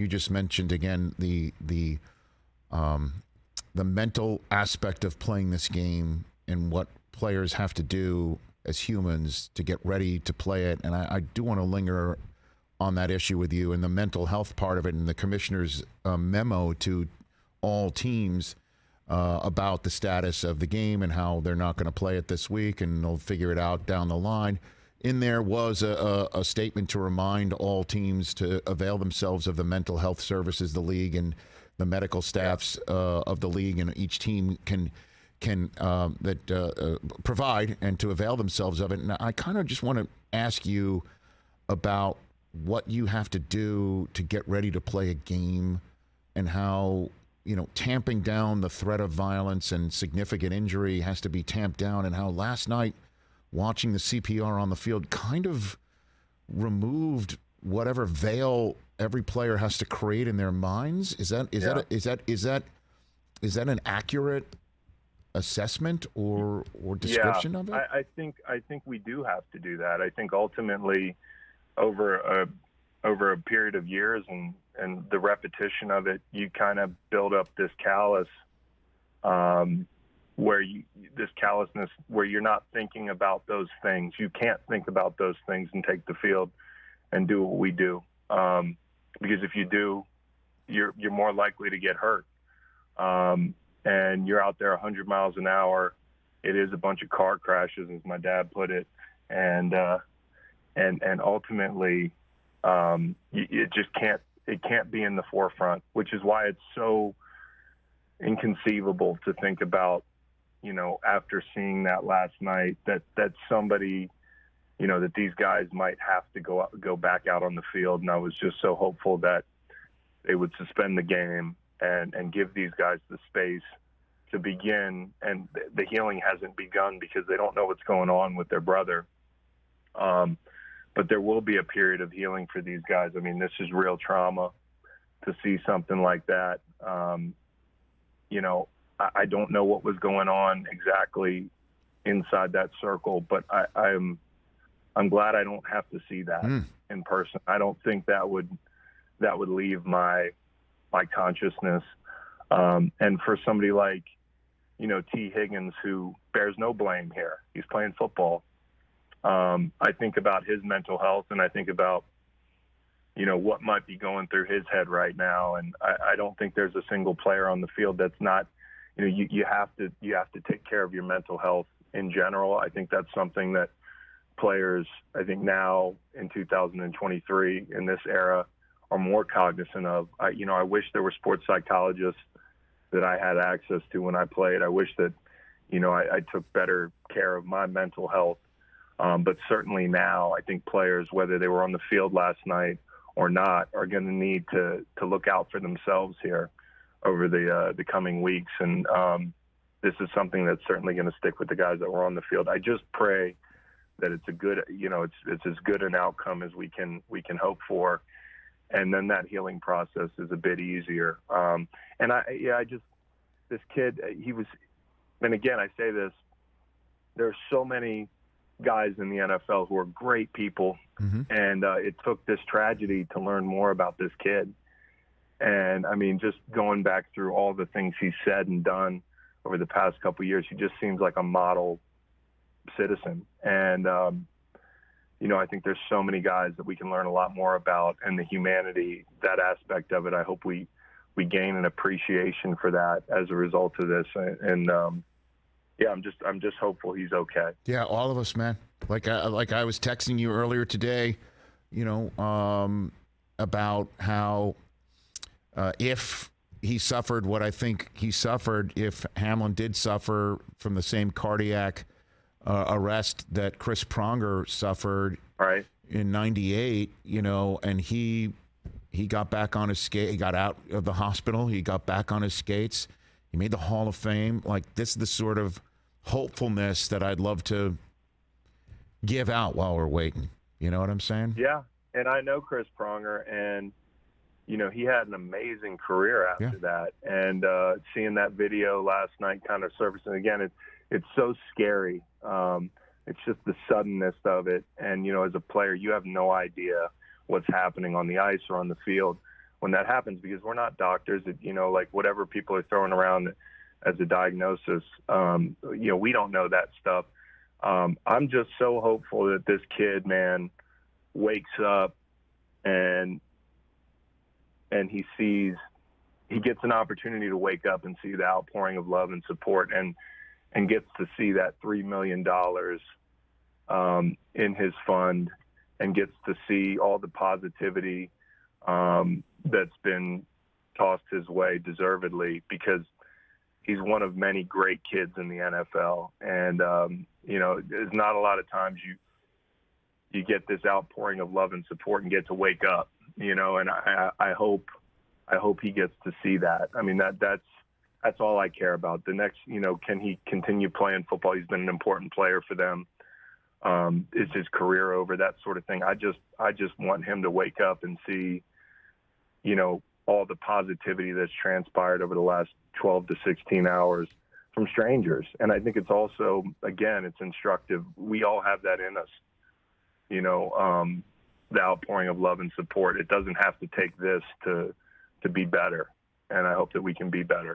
you just mentioned again the mental aspect of playing this game and what players have to do as humans to get ready to play it. And I do want to linger on that issue with you and the mental health part of it and the commissioner's memo to all teams about the status of the game and how they're not going to play it this week and they'll figure it out down the line. In there was a statement to remind all teams to avail themselves of the mental health services the league and the medical staffs of the league, and each team can provide and to avail themselves of it. And I kind of just want to ask you about what you have to do to get ready to play a game and how, you know, tamping down the threat of violence and significant injury has to be tamped down, and how last night watching the CPR on the field kind of removed whatever veil every player has to create in their minds. Is that an accurate assessment or description of it? I think we do have to do that. I think ultimately over a period of years and the repetition of it, you kind of build up this callous this callousness where you're not thinking about those things. You can't think about those things and take the field and do what we do. Because if you do, you're more likely to get hurt. And you're out there 100 miles an hour. It is a bunch of car crashes, as my dad put it. And ultimately, it can't be in the forefront, which is why it's so inconceivable to think about, you know, after seeing that last night, that somebody, you know, that these guys might have to go back out on the field. And I was just so hopeful that they would suspend the game and give these guys the space to begin. And the healing hasn't begun because they don't know what's going on with their brother. But there will be a period of healing for these guys. I mean, this is real trauma to see something like that. You know, I don't know what was going on exactly inside that circle, but I'm glad I don't have to see that in person. I don't think that would leave my consciousness. And for somebody like, you know, T. Higgins, who bears no blame here, he's playing football. I think about his mental health, and I think about, you know, what might be going through his head right now. And I don't think there's a single player on the field that's not, you know, you have to take care of your mental health in general. I think that's something that players, I think now in 2023 in this era, are more cognizant of. I wish there were sports psychologists that I had access to when I played. I wish that, you know, I took better care of my mental health. But certainly now, I think players, whether they were on the field last night or not, are going to need to look out for themselves here over the coming weeks. And this is something that's certainly going to stick with the guys that were on the field. I just pray that it's a good, you know, it's as good an outcome as we can hope for. And then that healing process is a bit easier. This kid, and again, I say this, there's so many guys in the NFL who are great people. Mm-hmm. And it took this tragedy to learn more about this kid. And I mean, just going back through all the things he's said and done over the past couple of years, he just seems like a model citizen. And, you know, I think there's so many guys that we can learn a lot more about, and the humanity, that aspect of it. I hope we gain an appreciation for that as a result of this. And yeah, I'm just hopeful he's okay. Yeah, all of us, man. Like I was texting you earlier today, you know, about how if he suffered what I think he suffered, if Hamlin did suffer from the same cardiac arrest that Chris Pronger suffered in '98, you know, and he got back on his skate. He got out of the hospital. He got back on his skates. He made the Hall of Fame. Like, this is the sort of hopefulness that I'd love to give out while we're waiting. You know what I'm saying? Yeah, and I know Chris Pronger, and you know, he had an amazing career after that. And seeing that video last night kind of surfacing again, it's so scary. It's just the suddenness of it. And, you know, as a player, you have no idea what's happening on the ice or on the field when that happens, because we're not doctors. Like whatever people are throwing around as a diagnosis, we don't know that stuff. I'm just so hopeful that this kid, man, wakes up and he gets an opportunity to wake up and see the outpouring of love and support, and gets to see that $3 million in his fund, and gets to see all the positivity that's been tossed his way deservedly, because he's one of many great kids in the NFL. And, there's not a lot of times you get this outpouring of love and support and get to wake up, and I hope he gets to see that. I mean, that's all I care about. The next, can he continue playing football? He's been an important player for them. Is his career over? That sort of thing. I just want him to wake up and see, all the positivity that's transpired over the last 12 to 16 hours from strangers. And I think it's also, again, it's instructive. We all have that in us, the outpouring of love and support. It doesn't have to take this to be better. And I hope that we can be better.